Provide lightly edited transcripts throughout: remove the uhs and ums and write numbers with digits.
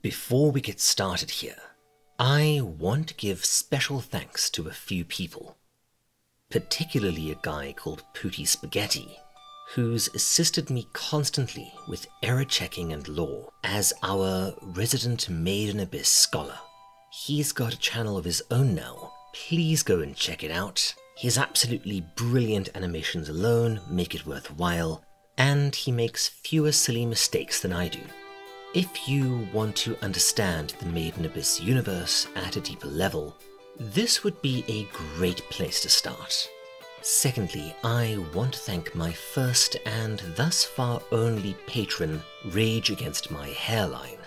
Before we get started here, I want to give special thanks to a few people, particularly a guy called Pooty Spaghetti, who's assisted me constantly with error checking and lore as our resident Made in Abyss scholar. He's got a channel of his own now. Please go and check it out. His absolutely brilliant animations alone make it worthwhile, and he makes fewer silly mistakes than I do. If you want to understand the Made in Abyss universe at a deeper level, this would be a great place to start. Secondly, I want to thank my first and thus far only patron, Rage Against My Hairline.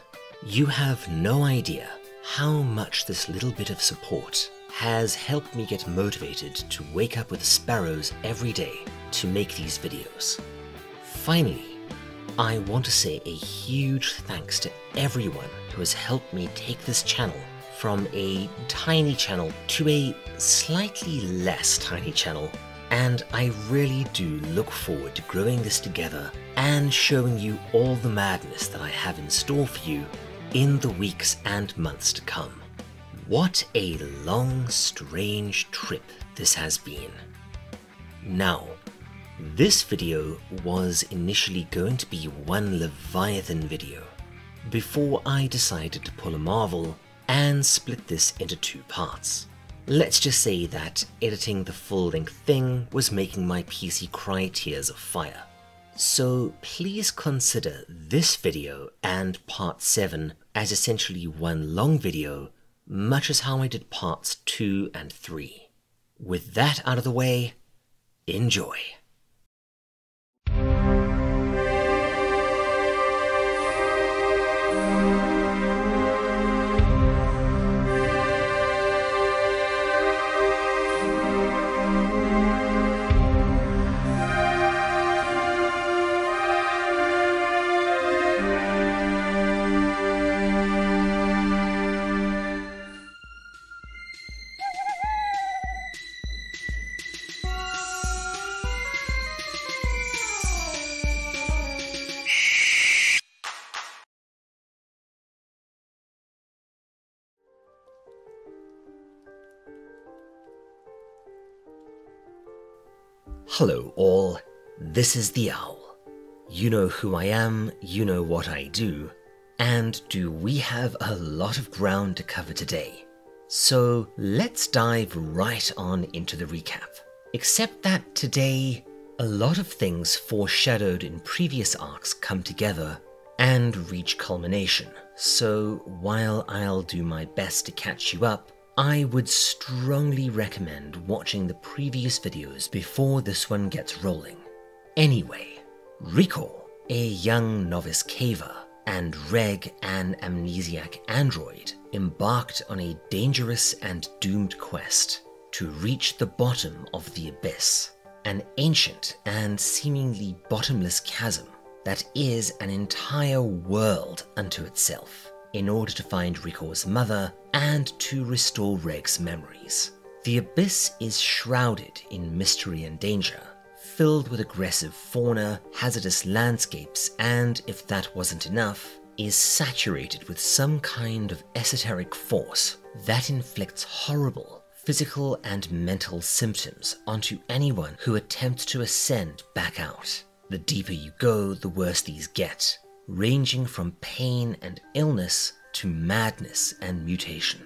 You have no idea how much this little bit of support has helped me get motivated to wake up with sparrows every day to make these videos. Finally, I want to say a huge thanks to everyone who has helped me take this channel from a tiny channel to a slightly less tiny channel, and I really do look forward to growing this together and showing you all the madness that I have in store for you in the weeks and months to come. What a long, strange trip this has been. Now, this video was initially going to be one Leviathan video, before I decided to pull a Marvel and split this into two parts. Let's just say that editing the full-length thing was making my PC cry tears of fire. So please consider this video and part 7 as essentially one long video, much as how I did parts 2 and 3. With that out of the way, enjoy. Hello all, this is the Owl. You know who I am, you know what I do, and do we have a lot of ground to cover today. So let's dive right on into the recap. Except that today, a lot of things foreshadowed in previous arcs come together and reach culmination. So while I'll do my best to catch you up, I would strongly recommend watching the previous videos before this one gets rolling. Anyway, Rico, a young novice caver, and Reg, an amnesiac android, embarked on a dangerous and doomed quest to reach the bottom of the Abyss, an ancient and seemingly bottomless chasm that is an entire world unto itself, in order to find Rico's mother and to restore Reg's memories. The Abyss is shrouded in mystery and danger, filled with aggressive fauna, hazardous landscapes, and, if that wasn't enough, is saturated with some kind of esoteric force that inflicts horrible physical and mental symptoms onto anyone who attempts to ascend back out. The deeper you go, the worse these get, ranging from pain and illness to madness and mutation.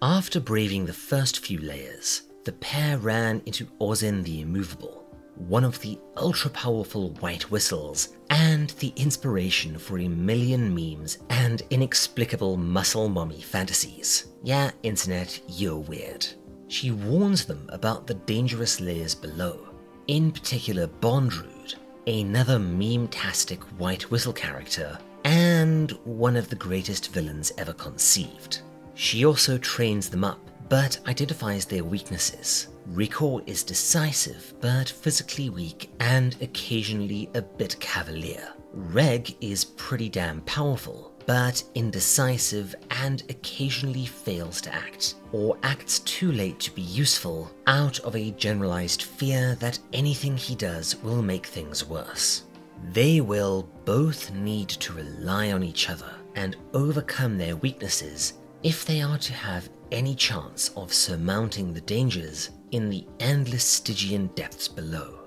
After braving the first few layers, the pair ran into Ozin the Immovable, one of the ultra-powerful white whistles and the inspiration for a million memes and inexplicable muscle mommy fantasies. Yeah, internet, you're weird. She warns them about the dangerous layers below, in particular Bondrude, another meme-tastic white whistle character, and one of the greatest villains ever conceived. She also trains them up, but identifies their weaknesses. Rico is decisive, but physically weak and occasionally a bit cavalier. Reg is pretty damn powerful, but indecisive and occasionally fails to act, or acts too late to be useful out of a generalized fear that anything he does will make things worse. They will both need to rely on each other and overcome their weaknesses if they are to have any chance of surmounting the dangers in the endless Stygian depths below.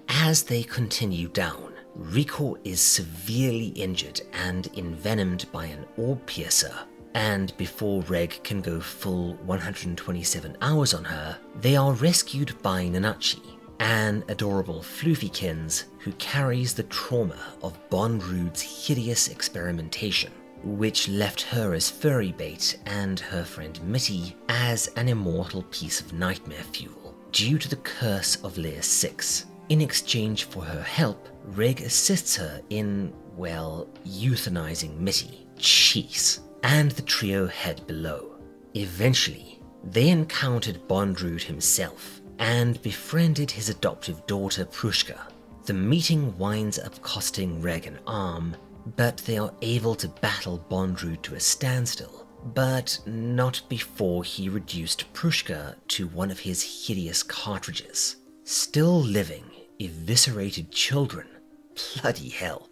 As they continue down, Riko is severely injured and envenomed by an orb piercer, and before Reg can go full 127 hours on her, they are rescued by Nanachi, an adorable Floofykins who carries the trauma of Bondrewd's hideous experimentation, which left her as furry bait and her friend Mitty as an immortal piece of nightmare fuel due to the curse of Layer 6. In exchange for her help, Reg assists her in, well, euthanizing Mitty, Cheese, and the trio head below. Eventually, they encountered Bondrewd himself and befriended his adoptive daughter Prushka. The meeting winds up costing Reg an arm, but they are able to battle Bondrewd to a standstill, but not before he reduced Prushka to one of his hideous cartridges. Still living, eviscerated children. Bloody hell.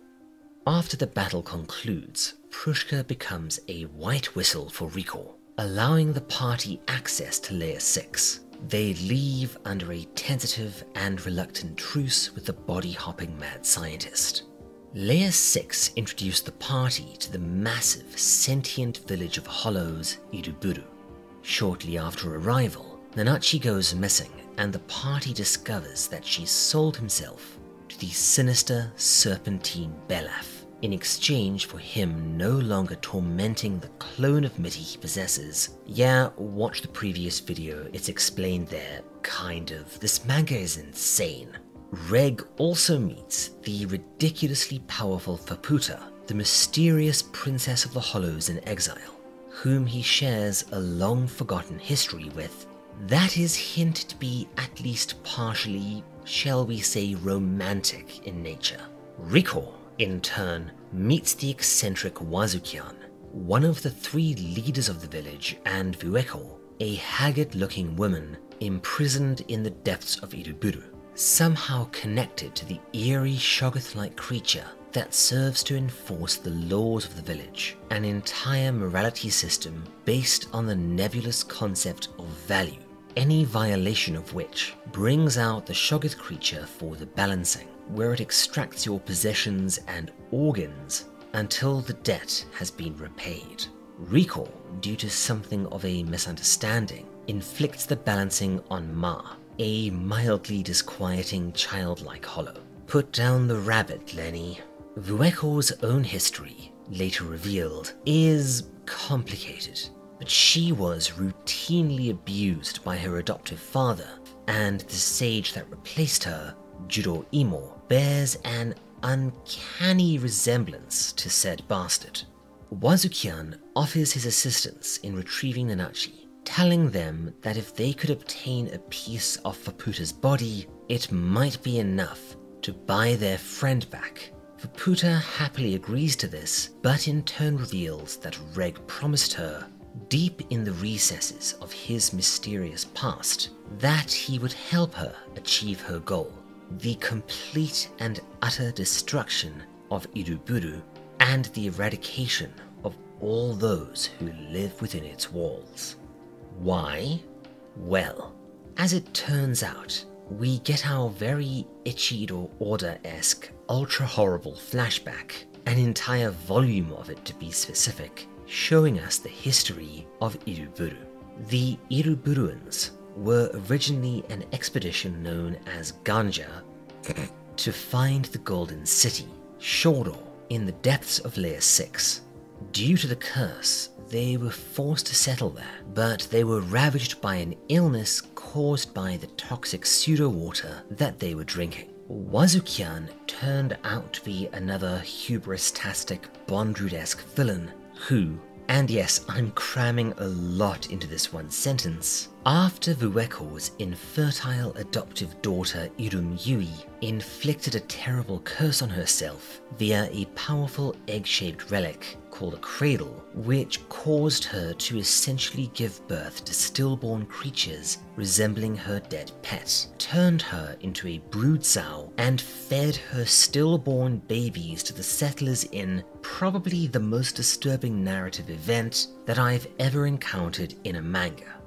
After the battle concludes, Prushka becomes a white whistle for Riko, allowing the party access to Layer 6. They leave under a tentative and reluctant truce with the body-hopping mad scientist. Layer 6 introduced the party to the massive, sentient village of hollows, Iruburu. Shortly after arrival, Nanachi goes missing, and the party discovers that she sold himself to the sinister Serpentine Belaf in exchange for him no longer tormenting the clone of Mitty he possesses. Yeah, watch the previous video, it's explained there, kind of. This manga is insane. Reg also meets the ridiculously powerful Faputa, the mysterious princess of the Hollows in exile, whom he shares a long-forgotten history with that is hinted to be at least partially, shall we say, romantic in nature. Riko, in turn, meets the eccentric Wazukyan, one of the 3 leaders of the village, and Vueko, a haggard-looking woman imprisoned in the depths of Iruburu, somehow connected to the eerie Shoggoth-like creature that serves to enforce the laws of the village, an entire morality system based on the nebulous concept of value, any violation of which brings out the Shoggoth creature for the balancing, where it extracts your possessions and organs until the debt has been repaid. Riko, due to something of a misunderstanding, inflicts the balancing on Ma, a mildly disquieting childlike hollow. Put down the rabbit, Lenny. Vueko's own history, later revealed, is complicated, but she was routinely abused by her adoptive father, and the sage that replaced her, Juro Imo, bears an uncanny resemblance to said bastard. Wazukyan offers his assistance in retrieving Nanachi, telling them that if they could obtain a piece of Faputa's body, it might be enough to buy their friend back. Faputa happily agrees to this, but in turn reveals that Reg promised her, deep in the recesses of his mysterious past, that he would help her achieve her goal, the complete and utter destruction of Iruburu and the eradication of all those who live within its walls. Why? Well, as it turns out, we get our very Ichido Order-esque, ultra-horrible flashback, an entire volume of it to be specific, showing us the history of Iruburu. The Iruburuans were originally an expedition known as Ganja to find the Golden City, Shoro, in the depths of Layer 6. Due to the curse, they were forced to settle there, but they were ravaged by an illness caused by the toxic pseudo-water that they were drinking. Wazukyan turned out to be another hubris-tastic Bondrewd-esque villain who, and yes, I'm cramming a lot into this one sentence, after Vueko's infertile adoptive daughter Irum Yui inflicted a terrible curse on herself via a powerful egg-shaped relic called a cradle, which caused her to essentially give birth to stillborn creatures resembling her dead pet, turned her into a brood sow, and fed her stillborn babies to the settlers in probably the most disturbing narrative event that I've ever encountered in a manga.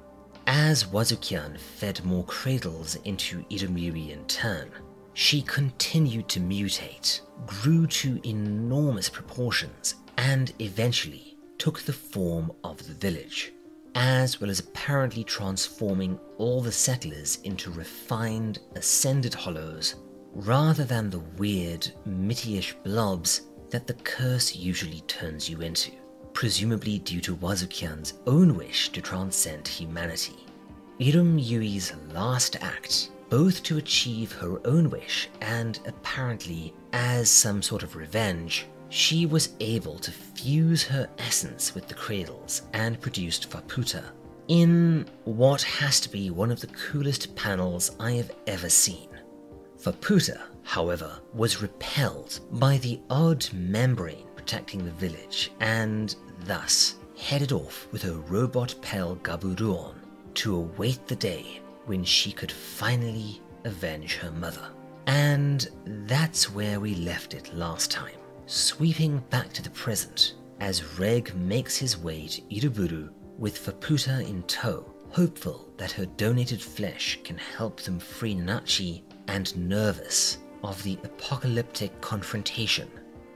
As Wazukyan fed more cradles into Irumyuui in turn, she continued to mutate, grew to enormous proportions, and eventually took the form of the village, as well as apparently transforming all the settlers into refined, ascended hollows, rather than the weird, mitty-ish blobs that the curse usually turns you into, presumably due to Wazukyan's own wish to transcend humanity. Irumyui's last act, both to achieve her own wish and apparently as some sort of revenge, she was able to fuse her essence with the cradles and produced Faputa in what has to be one of the coolest panels I have ever seen. Faputa, however, was repelled by the odd membrane protecting the village and thus headed off with her robot pal Gaburuon to await the day when she could finally avenge her mother. And that's where we left it last time, sweeping back to the present as Reg makes his way to Iruburu with Faputa in tow, hopeful that her donated flesh can help them free Nanachi, and nervous of the apocalyptic confrontation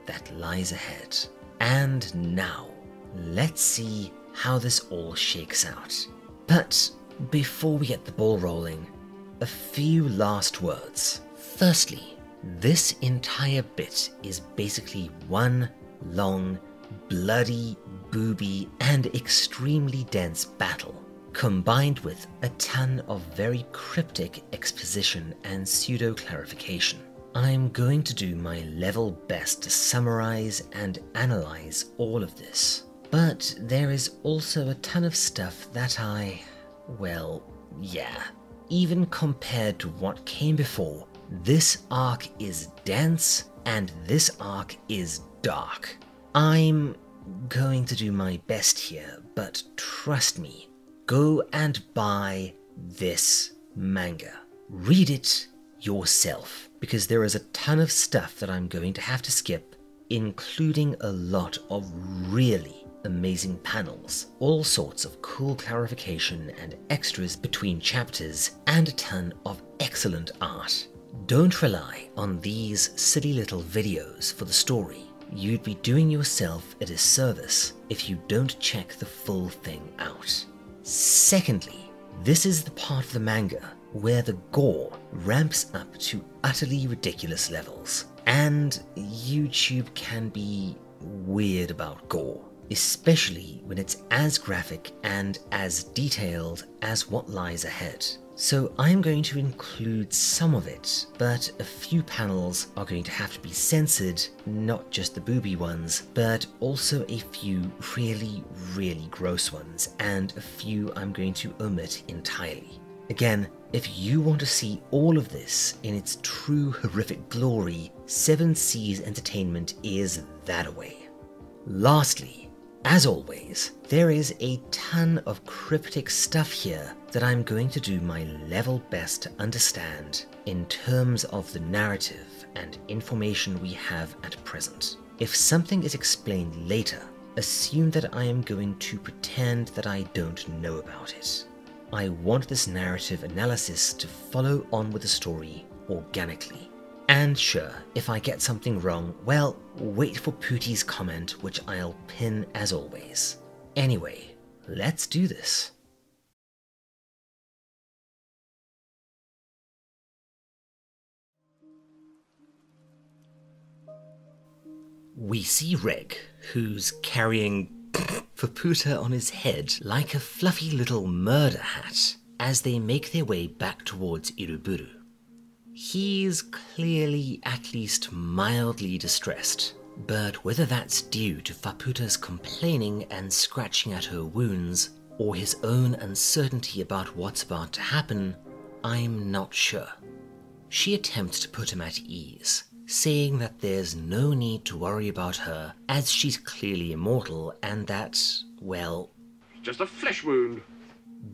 that lies ahead. And now, let's see how this all shakes out. But before we get the ball rolling, a few last words. Firstly, this entire bit is basically one long, bloody, booby, and extremely dense battle, combined with a ton of very cryptic exposition and pseudo-clarification. I'm going to do my level best to summarize and analyze all of this, but there is also a ton of stuff that well, yeah. Even compared to what came before, this arc is dense and this arc is dark. I'm going to do my best here, but trust me, go and buy this manga. Read it yourself, because there is a ton of stuff that I'm going to have to skip, including a lot of really amazing panels, all sorts of cool clarification and extras between chapters, and a ton of excellent art. Don't rely on these silly little videos for the story. You'd be doing yourself a disservice if you don't check the full thing out. Secondly, this is the part of the manga where the gore ramps up to utterly ridiculous levels, and YouTube can be weird about gore, especially when it's as graphic and as detailed as what lies ahead. So I'm going to include some of it, but a few panels are going to have to be censored, not just the booby ones, but also a few really, really gross ones, and a few I'm going to omit entirely. Again, if you want to see all of this in its true horrific glory, 7 Seas Entertainment is that-a-way. Lastly, as always, there is a ton of cryptic stuff here that I'm going to do my level best to understand in terms of the narrative and information we have at present. If something is explained later, assume that I am going to pretend that I don't know about it. I want this narrative analysis to follow on with the story organically. And sure, if I get something wrong, well, wait for Pooty's comment, which I'll pin as always. Anyway, let's do this. We see Reg, who's carrying Faputa on his head like a fluffy little murder hat, as they make their way back towards Iruburu. He's clearly at least mildly distressed, but whether that's due to Faputa's complaining and scratching at her wounds, or his own uncertainty about what's about to happen, I'm not sure. She attempts to put him at ease, saying that there's no need to worry about her as she's clearly immortal and that, well... It's just a flesh wound.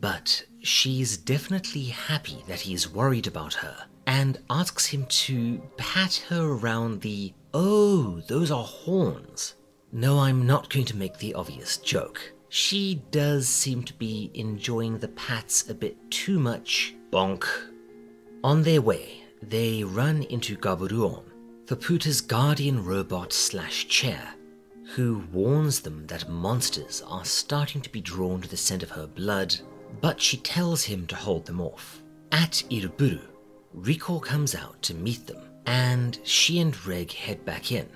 But she's definitely happy that he's worried about her and asks him to pat her around the, "Oh, those are horns." No, I'm not going to make the obvious joke. She does seem to be enjoying the pats a bit too much. Bonk. On their way, they run into Gaburuon, Faputa's guardian robot/chair, who warns them that monsters are starting to be drawn to the scent of her blood, but she tells him to hold them off. At Iruburu, Riko comes out to meet them, and she and Reg head back in,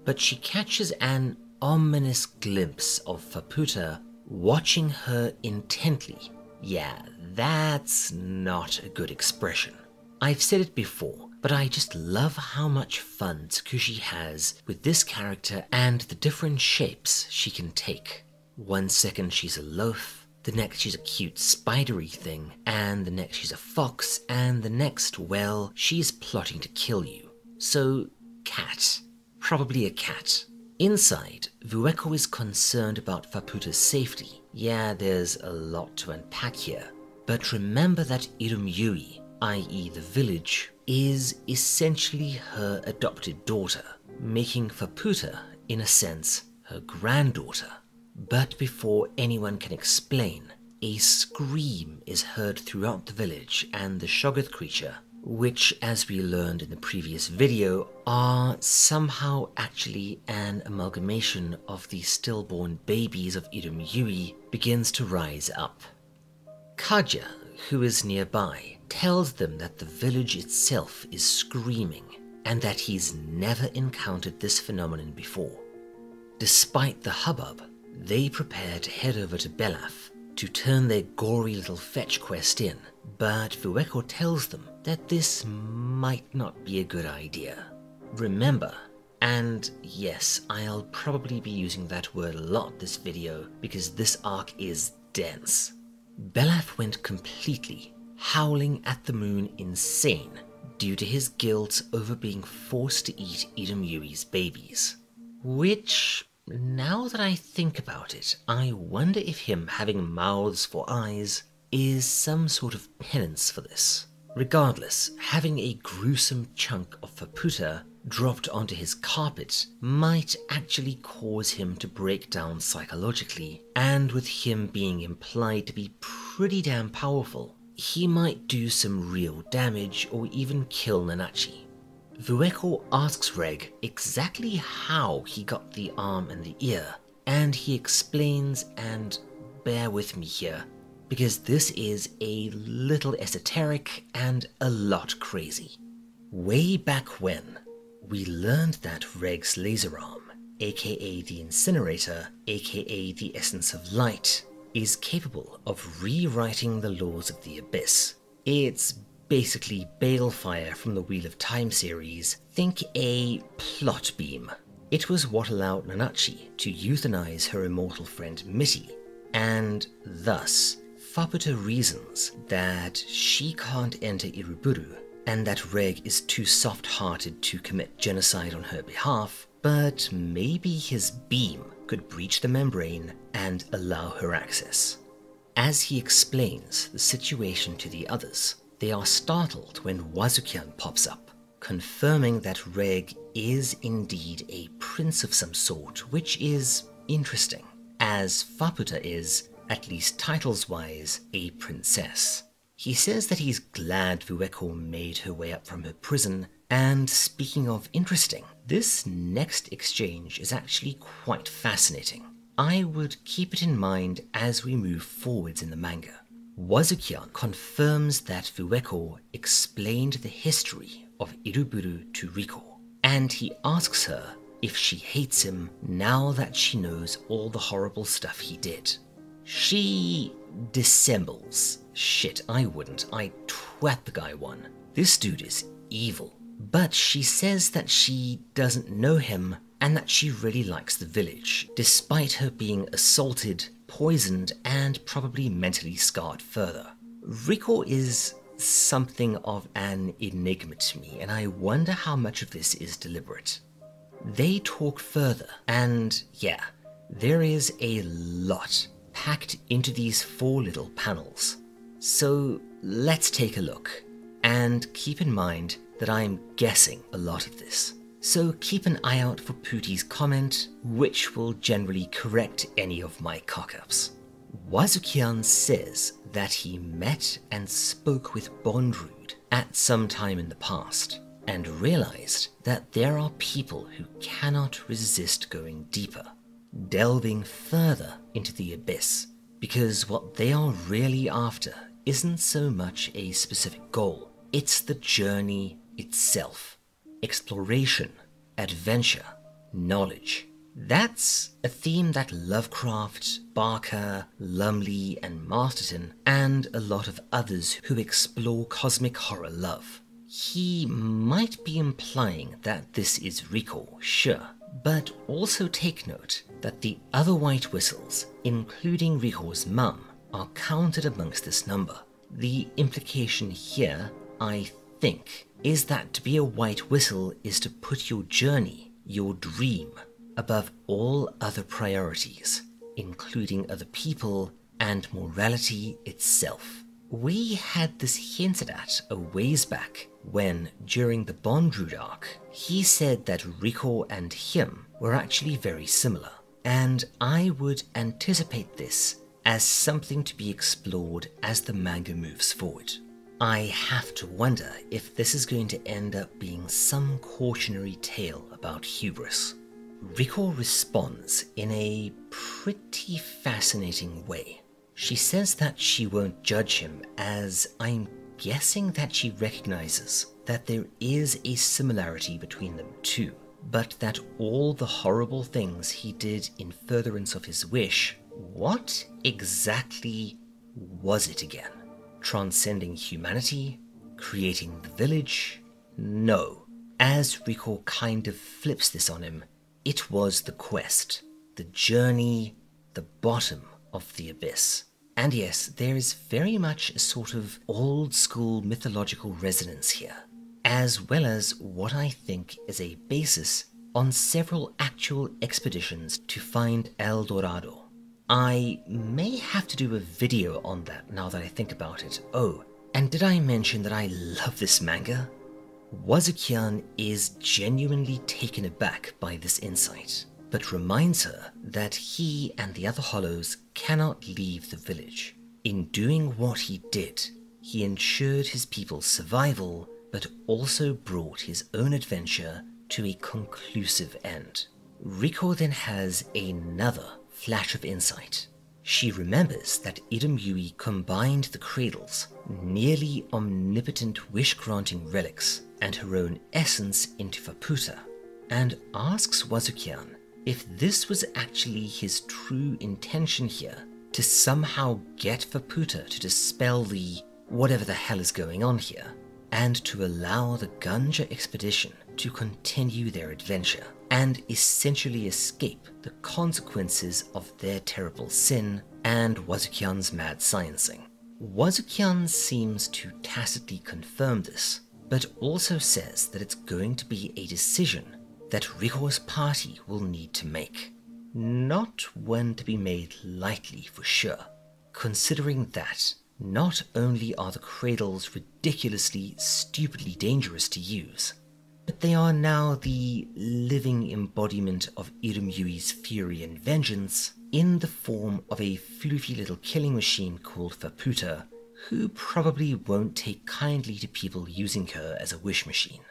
but she catches an ominous glimpse of Faputa watching her intently. Yeah, that's not a good expression. I've said it before, but I just love how much fun Tsukushi has with this character and the different shapes she can take. One second she's a loaf, the next she's a cute spidery thing, and the next she's a fox, and the next, well, she's plotting to kill you. So, cat. Probably a cat. Inside, Vueko is concerned about Faputa's safety. Yeah, there's a lot to unpack here. But remember that Irumyui, i.e. the village, is essentially her adopted daughter, making Faputa, in a sense, her granddaughter. But before anyone can explain, a scream is heard throughout the village, and the Shoggoth creature, which, as we learned in the previous video, are somehow actually an amalgamation of the stillborn babies of Irumyui, begins to rise up. Kaja, who is nearby, tells them that the village itself is screaming, and that he's never encountered this phenomenon before. Despite the hubbub, they prepare to head over to Belaf to turn their gory little fetch quest in, but Vueko tells them that this might not be a good idea. Remember, and yes, I'll probably be using that word a lot this video because this arc is dense. Belaf went completely howling at the moon insane due to his guilt over being forced to eat Irumyui's babies. Which, now that I think about it, I wonder if him having mouths for eyes is some sort of penance for this. Regardless, having a gruesome chunk of Faputa dropped onto his carpet might actually cause him to break down psychologically, and with him being implied to be pretty damn powerful, he might do some real damage or even kill Nanachi. Vueko asks Reg exactly how he got the arm and the ear, and he explains, and bear with me here, because this is a little esoteric and a lot crazy. Way back when, we learned that Reg's laser arm, aka the incinerator, aka the essence of light, is capable of rewriting the laws of the abyss. It's basically Balefire from the Wheel of Time series. Think a plot beam. It was what allowed Nanachi to euthanize her immortal friend Mitty, and thus Faputa reasons that she can't enter Iruburu and that Reg is too soft-hearted to commit genocide on her behalf, but maybe his beam could breach the membrane and allow her access. As he explains the situation to the others, they are startled when Wazukyan pops up, confirming that Reg is indeed a prince of some sort, which is interesting, as Faputa is, at least titles-wise, a princess. He says that he's glad Vueko made her way up from her prison, and speaking of interesting, this next exchange is actually quite fascinating. I would keep it in mind as we move forwards in the manga. Wazukyan confirms that Vueko explained the history of Iruburu to Riko, and he asks her if she hates him now that she knows all the horrible stuff he did. She dissembles. Shit, I wouldn't. I'd twat the guy one. This dude is evil. But she says that she doesn't know him and that she really likes the village, despite her being assaulted, poisoned, and probably mentally scarred further. Riko is something of an enigma to me, and I wonder how much of this is deliberate. They talk further, and yeah, there is a lot packed into these 4 little panels. So let's take a look, and keep in mind that I'm guessing a lot of this. So keep an eye out for Pooty's comment, which will generally correct any of my cock-ups. Wazukyan says that he met and spoke with Bondrewd at some time in the past, and realized that there are people who cannot resist going deeper, delving further into the abyss, because what they are really after isn't so much a specific goal, it's the journey itself. Exploration, adventure, knowledge. That's a theme that Lovecraft, Barker, Lumley, and Masterton, and a lot of others who explore cosmic horror love. He might be implying that this is Rico, sure, but also take note that the other white whistles, including Rico's mum, are counted amongst this number. The implication here, I think, is that to be a white whistle is to put your journey, your dream, above all other priorities, including other people and morality itself. We had this hinted at a ways back when, during the Bondrewd arc, he said that Rico and him were actually very similar, and I would anticipate this as something to be explored as the manga moves forward. I have to wonder if this is going to end up being some cautionary tale about hubris. Rico responds in a pretty fascinating way. She says that she won't judge him, as I'm guessing that she recognizes that there is a similarity between them too, but that all the horrible things he did in furtherance of his wish, what exactly was it again? Transcending humanity? Creating the village? No. As Rico kind of flips this on him, it was the quest, the journey, the bottom of the abyss. And yes, there is very much a sort of old school mythological resonance here, as well as what I think is a basis on several actual expeditions to find El Dorado. I may have to do a video on that now that I think about it. Oh, and did I mention that I love this manga? Wazukyan is genuinely taken aback by this insight, but reminds her that he and the other Hollows cannot leave the village. In doing what he did, he ensured his people's survival, but also brought his own adventure to a conclusive end. Rico then has another flash of insight. She remembers that Irumyuui combined the cradle's nearly omnipotent wish-granting relics and her own essence into Faputa, and asks Wazukyan if this was actually his true intention here, to somehow get Faputa to dispel the whatever the hell is going on here, and to allow the Gunja expedition to continue their adventure and essentially escape the consequences of their terrible sin and Wazukyan's mad sciencing. Wazukyan seems to tacitly confirm this, but also says that it's going to be a decision that Rico's party will need to make. Not one to be made lightly for sure, considering that not only are the cradles ridiculously, stupidly dangerous to use, but they are now the living embodiment of Irumyui's fury and vengeance in the form of a floofy little killing machine called Faputa, who probably won't take kindly to people using her as a wish machine.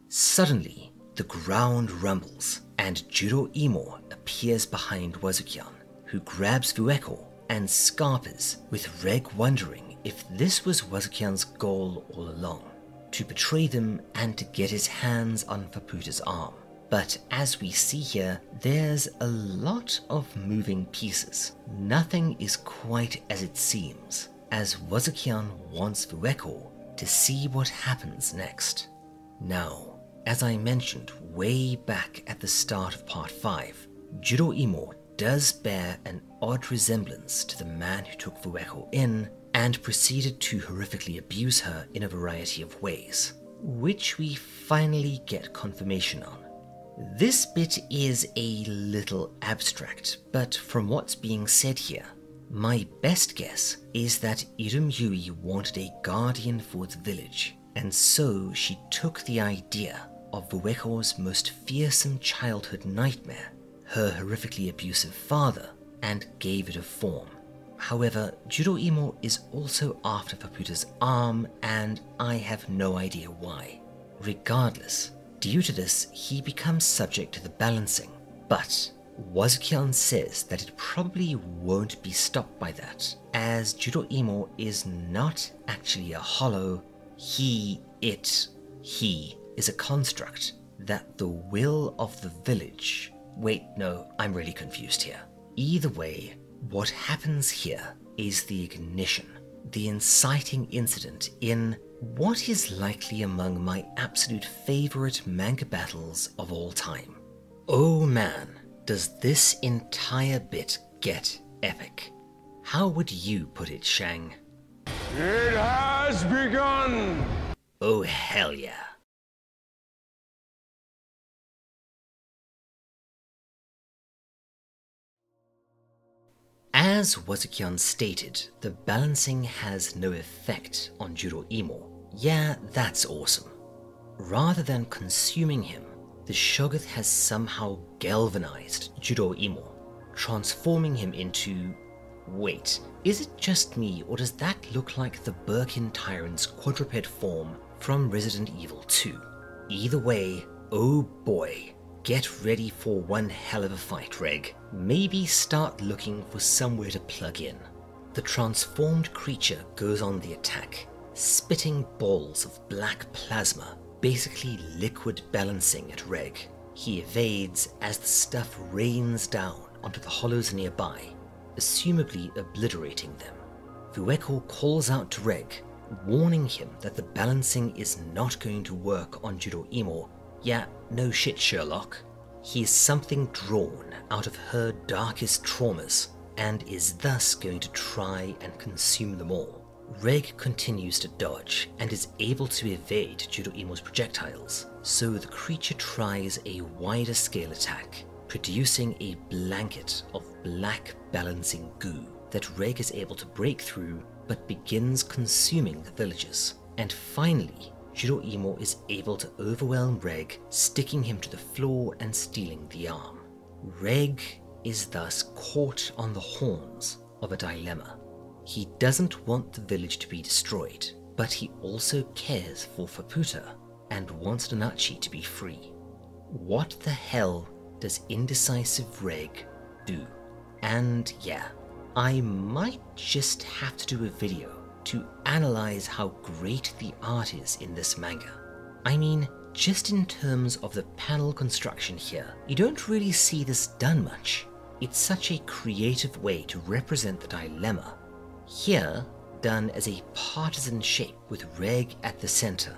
Suddenly, the ground rumbles, and Juro Imo appears behind Wazukyan, who grabs Vueko and scarpers, with Reg wondering if this was Wazukyan's goal all along, to betray them and to get his hands on Faputa's arm. But as we see here, there's a lot of moving pieces. Nothing is quite as it seems, as Wazukyan wants Vueko to see what happens next. Now, as I mentioned way back at the start of part 5, Jiroimo does bear an odd resemblance to the man who took Fueko in and proceeded to horrifically abuse her in a variety of ways, which we finally get confirmation on. This bit is a little abstract, but from what's being said here, my best guess is that Irumyui wanted a guardian for the village, and so she took the idea of Fueko's most fearsome childhood nightmare, her horrifically abusive father, and gave it a form. However, Jiroimo is also after Faputa's arm, and I have no idea why. Regardless, due to this, he becomes subject to the balancing, but Wazuki-an says that it probably won't be stopped by that, as Jiroimo is not actually a hollow. He is a construct that the will of the village... Wait, no, I'm really confused here. Either way, what happens here is the ignition, the inciting incident in what is likely among my absolute favorite manga battles of all time. Oh man, does this entire bit get epic. How would you put it, Shang? It has begun! Oh hell yeah. As Wazuki-an stated, the balancing has no effect on Jiroimo. Yeah, that's awesome. Rather than consuming him, the Shoggoth has somehow galvanized Jiroimo, transforming him into... Wait, is it just me, or does that look like the Birkin Tyrant's quadruped form from Resident Evil 2? Either way, oh boy, get ready for one hell of a fight, Reg. Maybe start looking for somewhere to plug in. The transformed creature goes on the attack, spitting balls of black plasma, basically liquid balancing at Reg. He evades as the stuff rains down onto the hollows nearby, assumably obliterating them. Fueko calls out to Reg, warning him that the balancing is not going to work on Jiroimo. Yeah, no shit, Sherlock. He is something drawn out of her darkest traumas, and is thus going to try and consume them all. Reg continues to dodge, and is able to evade Jiroimo's projectiles, so the creature tries a wider scale attack, producing a blanket of black balancing goo that Reg is able to break through, but begins consuming the villagers. And finally, Jiroimo is able to overwhelm Reg, sticking him to the floor and stealing the arm. Reg is thus caught on the horns of a dilemma. He doesn't want the village to be destroyed, but he also cares for Faputa and wants Nanachi to be free. What the hell does indecisive Reg do? And yeah, I might just have to do a video to analyze how great the art is in this manga. I mean, just in terms of the panel construction here, you don't really see this done much. It's such a creative way to represent the dilemma. Here, done as a partisan shape with Reg at the center.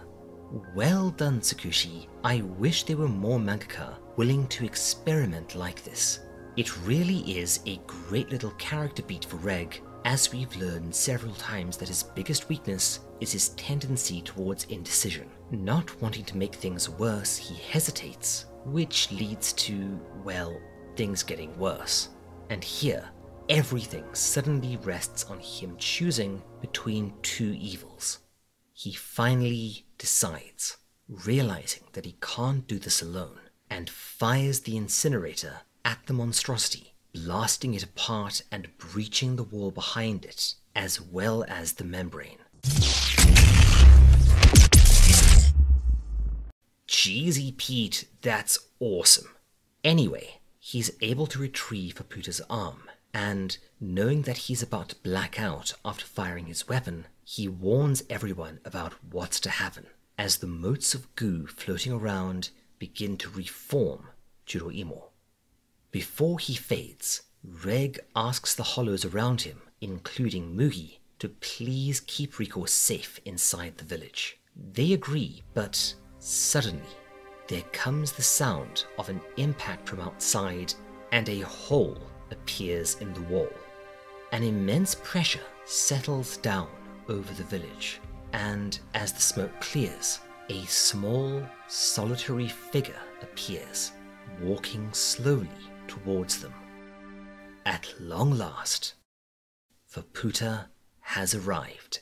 Well done, Tsukushi. I wish there were more mangaka willing to experiment like this. It really is a great little character beat for Reg, as we've learned several times that his biggest weakness is his tendency towards indecision. Not wanting to make things worse, he hesitates, which leads to, well, things getting worse. And here, everything suddenly rests on him choosing between two evils. He finally decides, realizing that he can't do this alone, and fires the incinerator at the monstrosity, blasting it apart and breaching the wall behind it, as well as the membrane. Cheesy Pete, that's awesome. Anyway, he's able to retrieve Faputa's arm, and knowing that he's about to black out after firing his weapon, he warns everyone about what's to happen, as the motes of goo floating around begin to reform Jiroimo. Before he fades, Reg asks the hollows around him, including Mugi, to please keep Riko safe inside the village. They agree, but suddenly, there comes the sound of an impact from outside, and a hole appears in the wall. An immense pressure settles down over the village, and as the smoke clears, a small, solitary figure appears, walking slowly towards them. At long last, Faputa has arrived.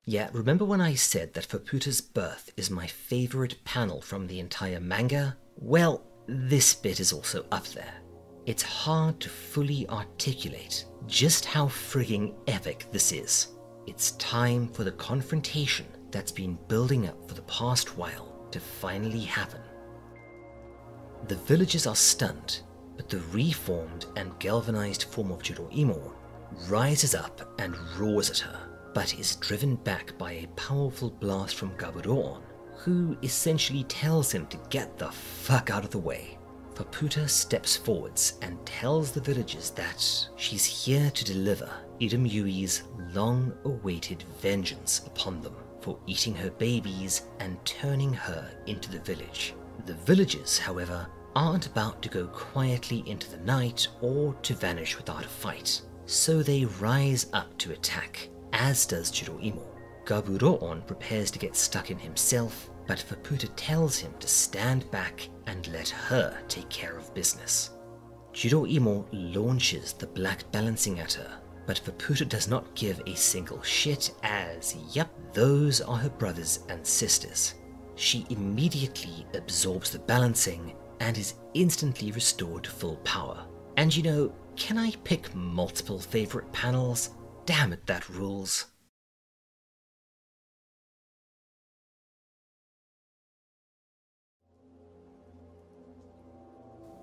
Yeah, remember when I said that Faputa's birth is my favorite panel from the entire manga? Well, this bit is also up there. It's hard to fully articulate just how frigging epic this is. It's time for the confrontation that's been building up for the past while to finally happen. The villagers are stunned, but the reformed and galvanized form of Jiroimo rises up and roars at her, but is driven back by a powerful blast from Gaburoon, who essentially tells him to get the fuck out of the way. Faputa steps forwards and tells the villagers that she's here to deliver Irumyui's long-awaited vengeance upon them for eating her babies and turning her into the village. The villagers, however, aren't about to go quietly into the night or to vanish without a fight, so they rise up to attack, as does Jiroimo. Gaburoon prepares to get stuck in himself, but Faputa tells him to stand back and let her take care of business. Jiroimo launches the black balancing at her, but Faputa does not give a single shit as, yep, those are her brothers and sisters. She immediately absorbs the balancing and is instantly restored to full power. And you know, can I pick multiple favorite panels? Damn it, that rules.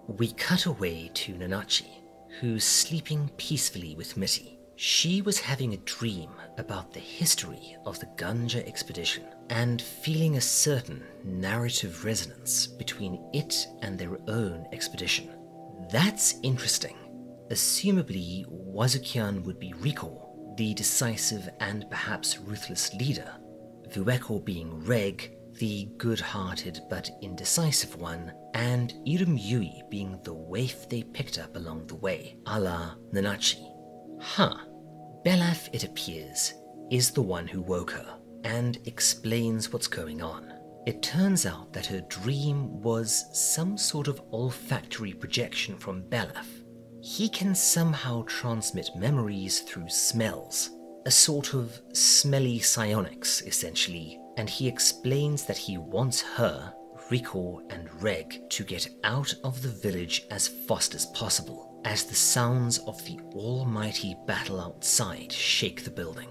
We cut away to Nanachi, who's sleeping peacefully with Mitty. She was having a dream about the history of the Ganja expedition and feeling a certain narrative resonance between it and their own expedition. That's interesting. Assumably, Wazukyan would be Riko, the decisive and perhaps ruthless leader, Vueko being Reg, the good-hearted but indecisive one, and Irumyui being the waif they picked up along the way, a la Nanachi. Belaf, it appears, is the one who woke her and explains what's going on. It turns out that her dream was some sort of olfactory projection from Belaf. He can somehow transmit memories through smells, a sort of smelly psionics, essentially, and he explains that he wants her, Riko, and Reg to get out of the village as fast as possible, as the sounds of the almighty battle outside shake the building.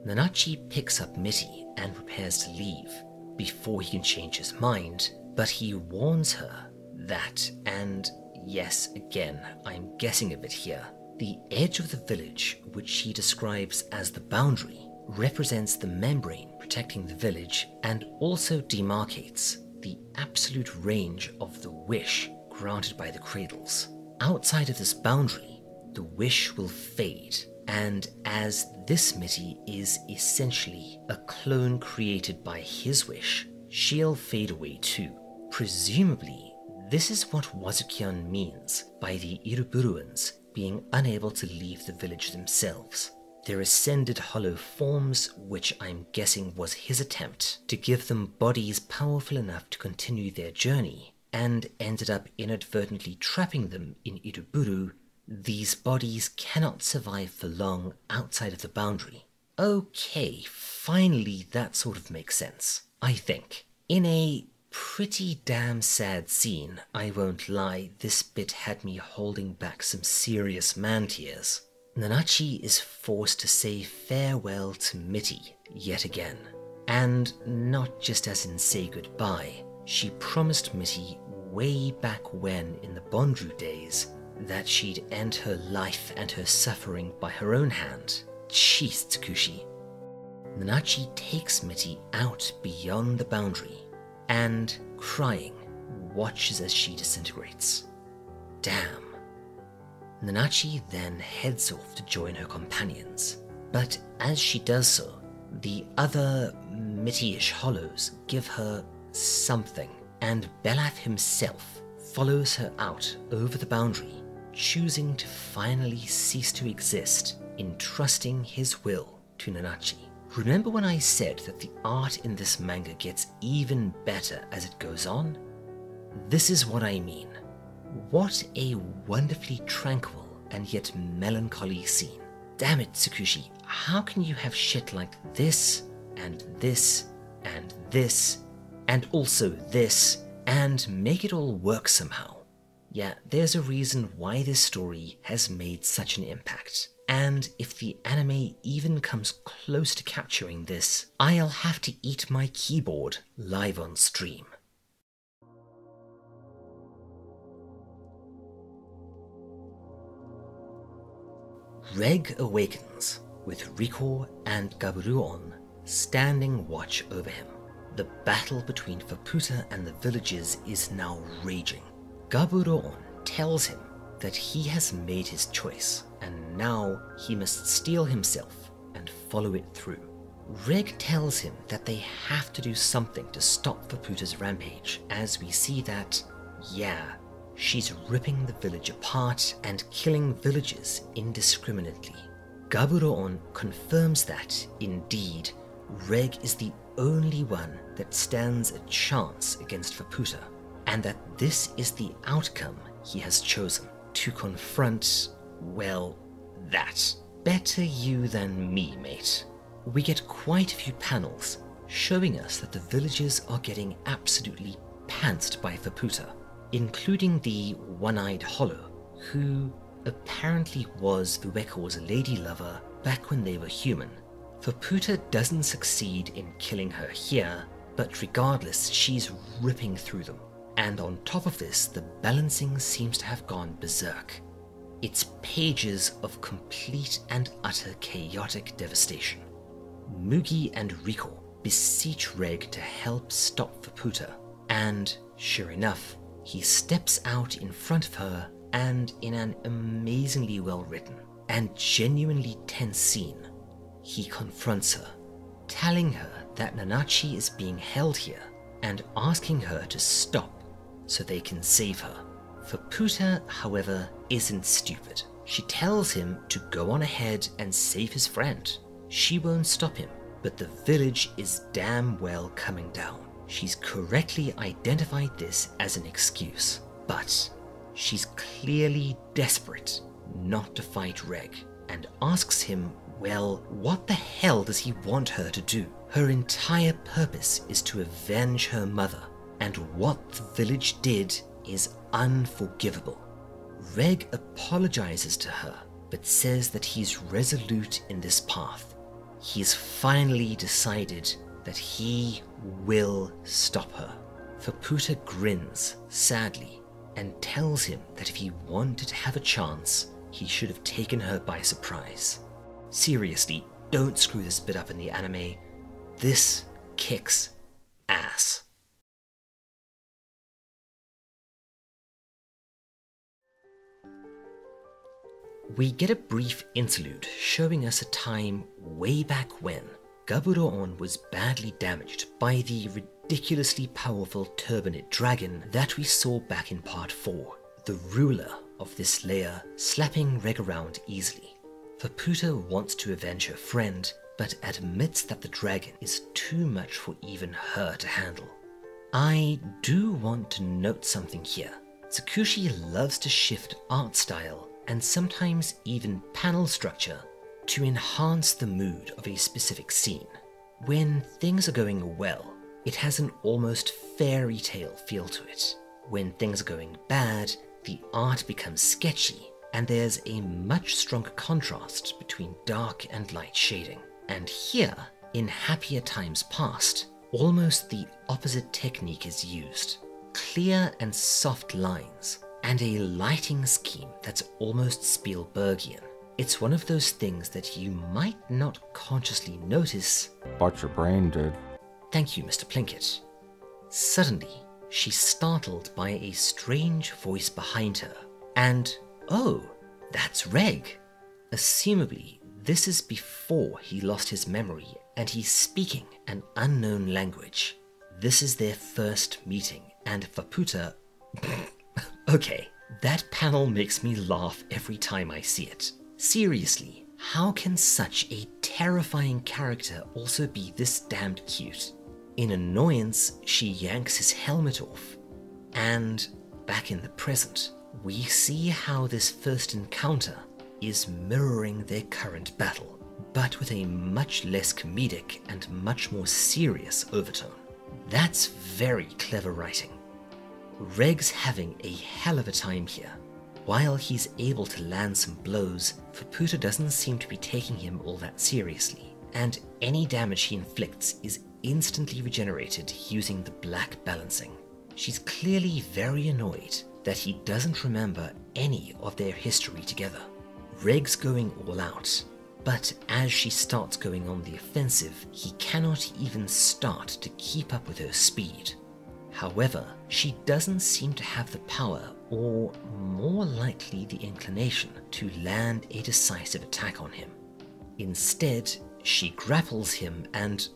Nanachi picks up Mitty and prepares to leave, before he can change his mind, but he warns her that, and yes, again, I'm guessing a bit here, the edge of the village, which she describes as the boundary, represents the membrane protecting the village and also demarcates the absolute range of the wish granted by the cradles. Outside of this boundary, the wish will fade, and as this Mitty is essentially a clone created by his wish, she'll fade away too. Presumably, this is what Wazukyan means by the Iruburuans being unable to leave the village themselves. Their ascended hollow forms, which I'm guessing was his attempt to give them bodies powerful enough to continue their journey, and ended up inadvertently trapping them in Iruburu, these bodies cannot survive for long outside of the boundary. Okay, finally that sort of makes sense, I think. In a pretty damn sad scene, I won't lie, this bit had me holding back some serious man tears. Nanachi is forced to say farewell to Mitty yet again. And not just as in say goodbye, she promised Mitty way back when in the Bondru days that she'd end her life and her suffering by her own hand. Jeez, Tsukushi. Nanachi takes Mitty out beyond the boundary and, crying, watches as she disintegrates. Damn. Nanachi then heads off to join her companions, but as she does so, the other Mitty-ish hollows give her something, and Belaf himself follows her out over the boundary, choosing to finally cease to exist, entrusting his will to Nanachi. Remember when I said that the art in this manga gets even better as it goes on? This is what I mean. What a wonderfully tranquil and yet melancholy scene. Damn it, Tsukushi, how can you have shit like this, and this, and this, and also this, and make it all work somehow? Yeah, there's a reason why this story has made such an impact. And if the anime even comes close to capturing this, I'll have to eat my keyboard live on stream. Reg awakens, with Riko and Gaburuon standing watch over him. The battle between Faputa and the villagers is now raging. Gaburuon tells him that he has made his choice, and now he must steel himself and follow it through. Reg tells him that they have to do something to stop Faputa's rampage, as we see that, yeah, she's ripping the village apart and killing villagers indiscriminately. Gaburuon confirms that, indeed, Reg is the only one that stands a chance against Faputa, and that this is the outcome he has chosen, to confront, well, that. Better you than me, mate. We get quite a few panels showing us that the villagers are getting absolutely pantsed by Faputa, including the one-eyed hollow, who apparently was Ueko's lady lover back when they were human. Faputa doesn't succeed in killing her here, but regardless, she's ripping through them. And on top of this, the balancing seems to have gone berserk. It's pages of complete and utter chaotic devastation. Mugi and Riko beseech Reg to help stop Faputa, and sure enough, he steps out in front of her, and in an amazingly well-written and genuinely tense scene, he confronts her, telling her that Nanachi is being held here and asking her to stop so they can save her. Faputa, however, isn't stupid. She tells him to go on ahead and save his friend. She won't stop him, but the village is damn well coming down. She's correctly identified this as an excuse, but she's clearly desperate not to fight Reg, and asks him, well, what the hell does he want her to do? Her entire purpose is to avenge her mother, and what the village did is unforgivable. Reg apologizes to her, but says that he's resolute in this path. He's finally decided that he will stop her. Faputa grins sadly and tells him that if he wanted to have a chance, he should have taken her by surprise. Seriously, don't screw this bit up in the anime. This kicks ass. We get a brief interlude showing us a time way back when Gaburuon was badly damaged by the ridiculously powerful turbinate dragon that we saw back in part 4, the ruler of this layer slapping Reg around easily. Faputa wants to avenge her friend, but admits that the dragon is too much for even her to handle. I do want to note something here. Tsukushi loves to shift art style and sometimes even panel structure to enhance the mood of a specific scene. When things are going well, it has an almost fairy tale feel to it. When things are going bad, the art becomes sketchy, and there's a much stronger contrast between dark and light shading. And here, in happier times past, almost the opposite technique is used. clear and soft lines, and a lighting scheme that's almost Spielbergian. It's one of those things that you might not consciously notice. But your brain did. Thank you, Mr. Plinkett. Suddenly, she's startled by a strange voice behind her, and oh, that's Reg. Assumably, this is before he lost his memory and he's speaking an unknown language. This is their first meeting, and Faputa... Okay, that panel makes me laugh every time I see it. Seriously, how can such a terrifying character also be this damned cute? In annoyance, she yanks his helmet off. And back in the present, we see how this first encounter is mirroring their current battle, but with a much less comedic and much more serious overtone. That's very clever writing. Reg's having a hell of a time here. While he's able to land some blows, Faputa doesn't seem to be taking him all that seriously, and any damage he inflicts is instantly regenerated using the black balancing. She's clearly very annoyed that he doesn't remember any of their history together. Reg's going all out, but as she starts going on the offensive, he cannot even start to keep up with her speed. However, she doesn't seem to have the power, or more likely the inclination, to land a decisive attack on him. Instead, she grapples him and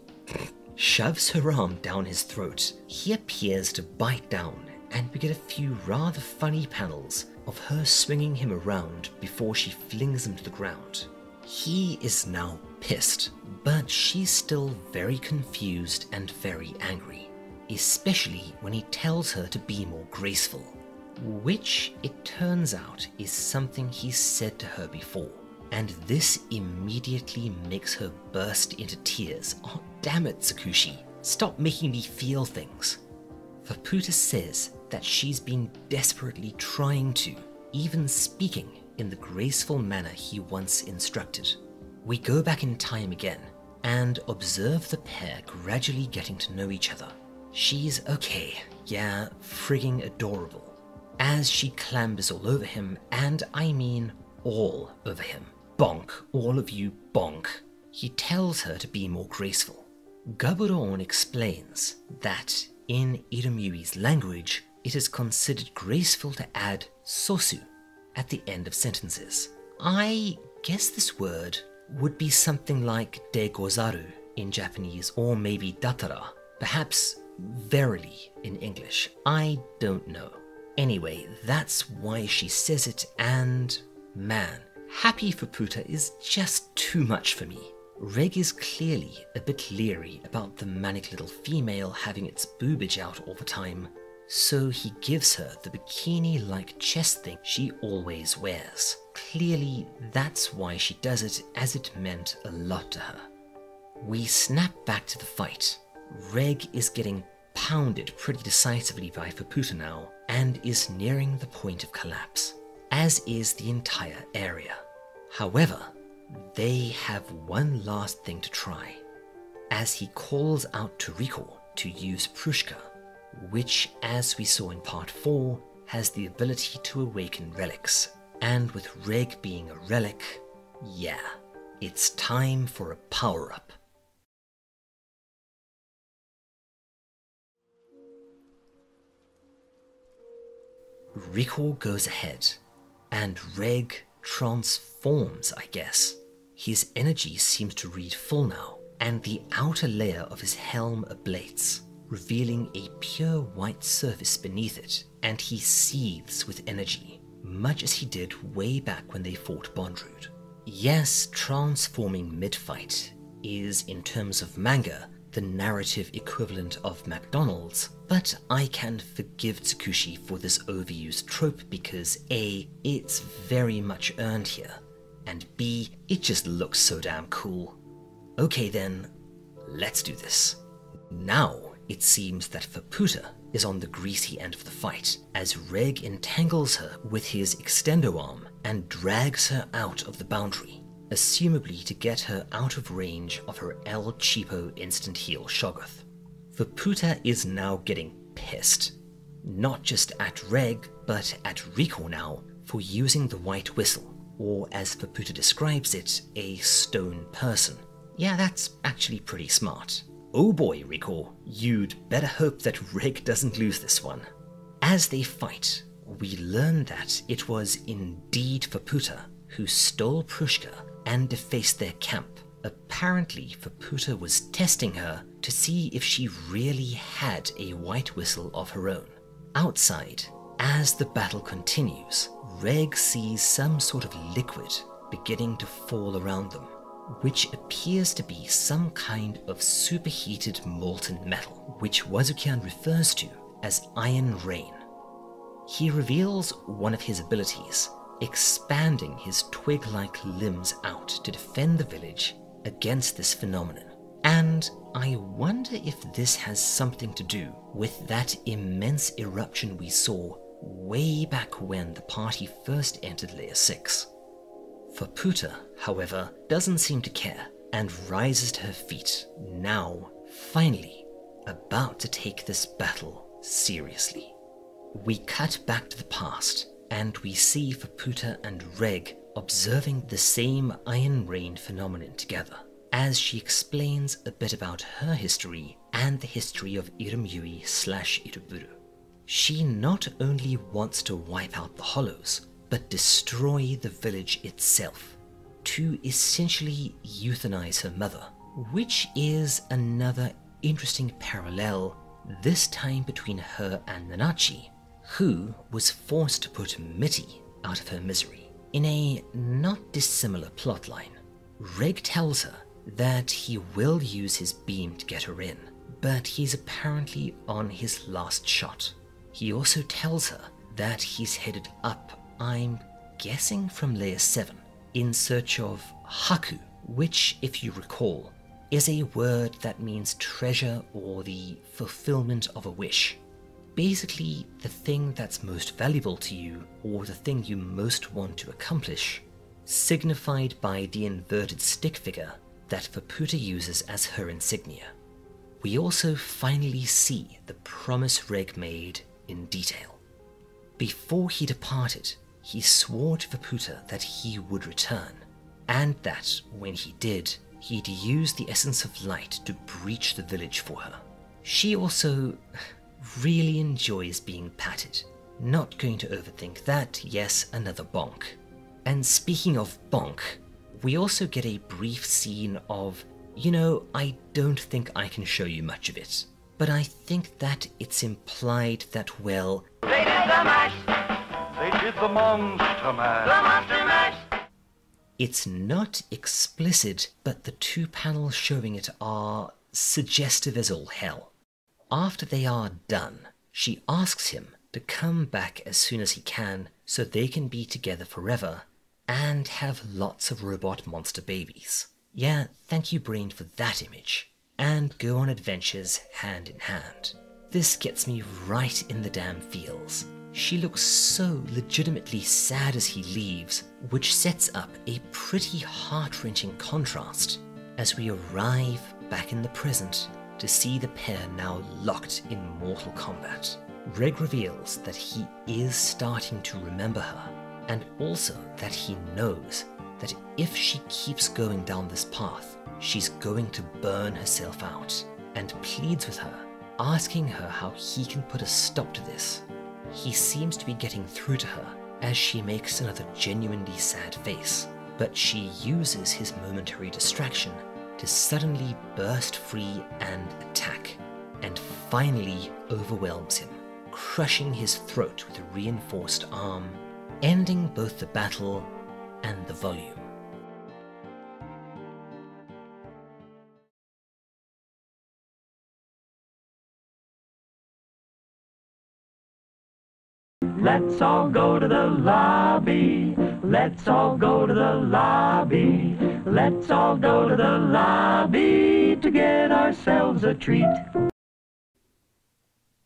shoves her arm down his throat. He appears to bite down, and we get a few rather funny panels of her swinging him around before she flings him to the ground. He is now pissed, but she's still very confused and very angry, especially when he tells her to be more graceful, which it turns out is something he's said to her before, and this immediately makes her burst into tears. Oh, damn it, Tsukushi. Stop making me feel things. Faputa says that she's been desperately trying to, even speaking in the graceful manner he once instructed. We go back in time again and observe the pair gradually getting to know each other. She's okay, yeah, frigging adorable, as she clambers all over him, and I mean all over him. Bonk, all of you bonk. He tells her to be more graceful. Gaburon explains that in Iramui's language, it is considered graceful to add sosu at the end of sentences. I guess this word would be something like de gozaru in Japanese, or maybe datara, perhaps verily in English. I don't know. Anyway, that's why she says it, and man, Happy Faputa is just too much for me. Reg is clearly a bit leery about the manic little female having its boobage out all the time, so he gives her the bikini-like chest thing she always wears. Clearly, that's why she does it, as it meant a lot to her. We snap back to the fight. Reg is getting pounded pretty decisively by Faputa now, and is nearing the point of collapse, as is the entire area. However, they have one last thing to try, as he calls out to Riko to use Prushka, which, as we saw in part 4, has the ability to awaken relics. And with Reg being a relic, yeah, it's time for a power-up. Riko goes ahead, and Reg transforms, I guess. His energy seems to read full now, and the outer layer of his helm ablates, revealing a pure white surface beneath it, and he seethes with energy, much as he did way back when they fought Bondrewd. Yes, transforming mid-fight is, in terms of manga, the narrative equivalent of McDonald's, but I can forgive Tsukushi for this overused trope because A, it's very much earned here, and B, it just looks so damn cool. Okay then, let's do this. Now, it seems that Faputa is on the greasy end of the fight, as Reg entangles her with his extendo arm and drags her out of the boundary, assumably to get her out of range of her El Cheapo instant heal Shoggoth. Faputa is now getting pissed. not just at Reg, but at Rico now, for using the white whistle, or as Faputa describes it, a stone person. Yeah, that's actually pretty smart. Oh boy, Rico, you'd better hope that Reg doesn't lose this one. As they fight, we learn that it was indeed Faputa who stole Prushka and defaced their camp. Apparently, Faputa was testing her to see if she really had a white whistle of her own. Outside, as the battle continues, Reg sees some sort of liquid beginning to fall around them, which appears to be some kind of superheated molten metal, which Wazukian refers to as Iron Rain. He reveals one of his abilities, expanding his twig-like limbs out to defend the village against this phenomenon. And I wonder if this has something to do with that immense eruption we saw way back when the party first entered Layer 6. Faputa, however, doesn't seem to care and rises to her feet, now, finally, about to take this battle seriously. We cut back to the past, and we see Faputa and Reg observing the same Iron Rain phenomenon together, as she explains a bit about her history and the history of Irumyuui/Iruburu. She not only wants to wipe out the Hollows, but destroy the village itself, to essentially euthanize her mother, which is another interesting parallel, this time between her and Nanachi, who was forced to put Mitty out of her misery. In a not dissimilar plotline, Reg tells her that he will use his beam to get her in, but he's apparently on his last shot. He also tells her that he's headed up, I'm guessing from Layer 7, in search of Haku, which, if you recall, is a word that means treasure or the fulfillment of a wish. Basically, the thing that's most valuable to you, or the thing you most want to accomplish, signified by the inverted stick figure that Faputa uses as her insignia. We also finally see the promise Reg made in detail. Before he departed, he swore to Faputa that he would return, and that, when he did, he'd use the essence of light to breach the village for her. She also really enjoys being patted. Not going to overthink that, yes, another bonk. And speaking of bonk, we also get a brief scene of, I don't think I can show you much of it, but I think that it's implied that, well, they did the mash. They did the monster mash. The monster mash. It's not explicit, but the two panels showing it are suggestive as all hell. After they are done, she asks him to come back as soon as he can so they can be together forever and have lots of robot monster babies. Yeah, thank you, Brain, for that image. And go on adventures hand in hand. This gets me right in the damn feels. She looks so legitimately sad as he leaves, which sets up a pretty heart-wrenching contrast as we arrive back in the present to see the pair now locked in mortal combat. Reg reveals that he is starting to remember her, and also that he knows that if she keeps going down this path, she's going to burn herself out, and pleads with her, asking her how he can put a stop to this. He seems to be getting through to her as she makes another genuinely sad face, but she uses his momentary distraction to suddenly burst free and attack, and finally overwhelms him, crushing his throat with a reinforced arm, ending both the battle and the volume. Let's all go to the lobby. Let's all go to the lobby. Let's all go to the lobby to get ourselves a treat.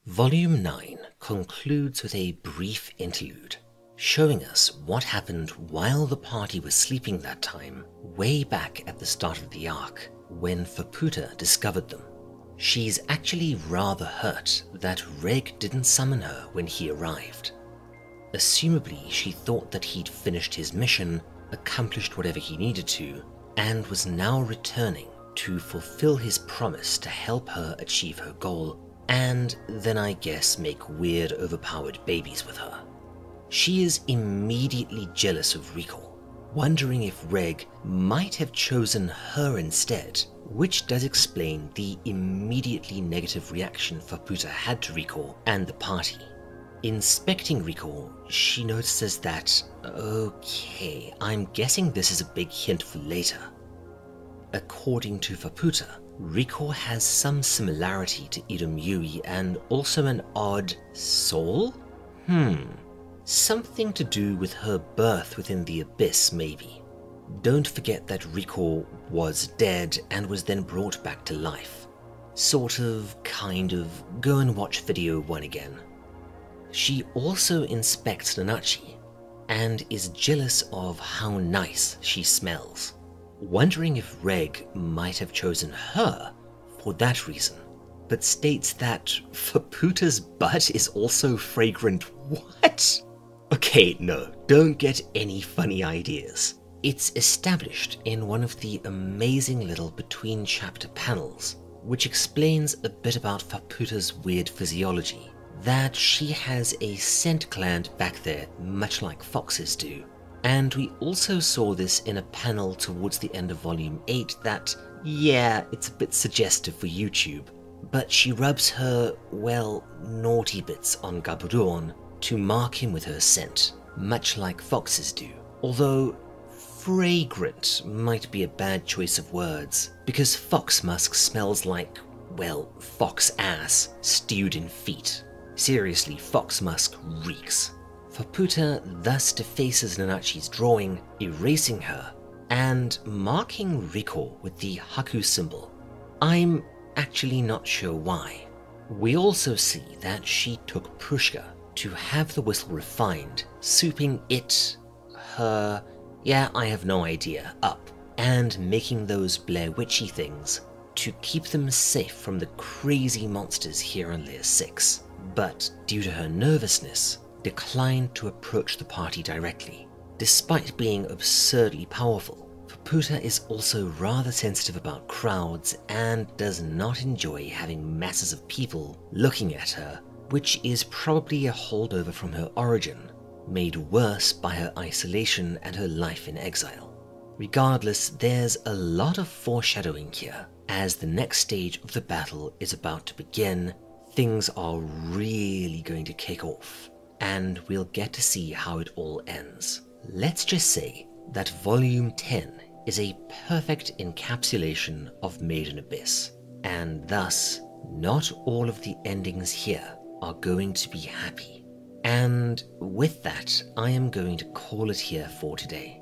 Volume 9 concludes with a brief interlude, showing us what happened while the party was sleeping that time, way back at the start of the arc, when Faputa discovered them. She's actually rather hurt that Reg didn't summon her when he arrived. Assumably, she thought that he'd finished his mission, accomplished whatever he needed to, and was now returning to fulfill his promise to help her achieve her goal, and then I guess make weird overpowered babies with her. She is immediately jealous of Rico, wondering if Reg might have chosen her instead, which does explain the immediately negative reaction Faputa had to Rico and the party. Inspecting Rico, she notices that, okay, I'm guessing this is a big hint for later. According to Faputa, Rico has some similarity to Irumyuui and also an odd soul? Something to do with her birth within the abyss, maybe. Don't forget that Rico was dead and was then brought back to life. Sort of, kind of, go and watch video 1 again. She also inspects Nanachi and is jealous of how nice she smells, wondering if Reg might have chosen her for that reason, but states that Faputa's butt is also fragrant. What? Okay, no, don't get any funny ideas. It's established in one of the amazing little between chapter panels, which explains a bit about Faputa's weird physiology, that she has a scent gland back there much like foxes do. And we also saw this in a panel towards the end of volume 8 that, yeah, it's a bit suggestive for YouTube, but she rubs her, well, naughty bits on Gaburon to mark him with her scent, much like foxes do. Although fragrant might be a bad choice of words, because fox musk smells like, well, fox ass stewed in feet. Seriously, fox musk reeks. Faputa thus defaces Nanachi's drawing, erasing her, and marking Rico with the Haku symbol. I'm actually not sure why. We also see that she took Prushka to have the whistle refined, souping it, her, yeah, I have no idea, up, and making those Blair Witchy things to keep them safe from the crazy monsters here on Layer 6. But due to her nervousness, declined to approach the party directly. Despite being absurdly powerful, Faputa is also rather sensitive about crowds and does not enjoy having masses of people looking at her, which is probably a holdover from her origin, made worse by her isolation and her life in exile. Regardless, there's a lot of foreshadowing here. As the next stage of the battle is about to begin, things are really going to kick off, and we'll get to see how it all ends. Let's just say that Volume 10 is a perfect encapsulation of Made in Abyss, and thus, not all of the endings here are going to be happy. And with that, I am going to call it here for today.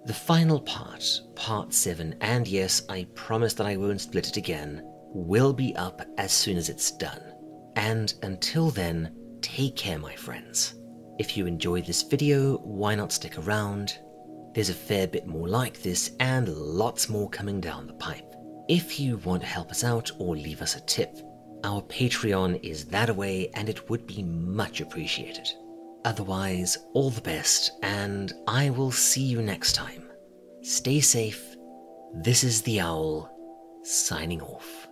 The final part, Part 7, and yes, I promise that I won't split it again, will be up as soon as it's done. And until then, take care, my friends. If you enjoyed this video, why not stick around? There's a fair bit more like this and lots more coming down the pipe. If you want to help us out or leave us a tip, our Patreon is that away and it would be much appreciated. Otherwise, all the best, and I will see you next time. Stay safe. This is the Owl, signing off.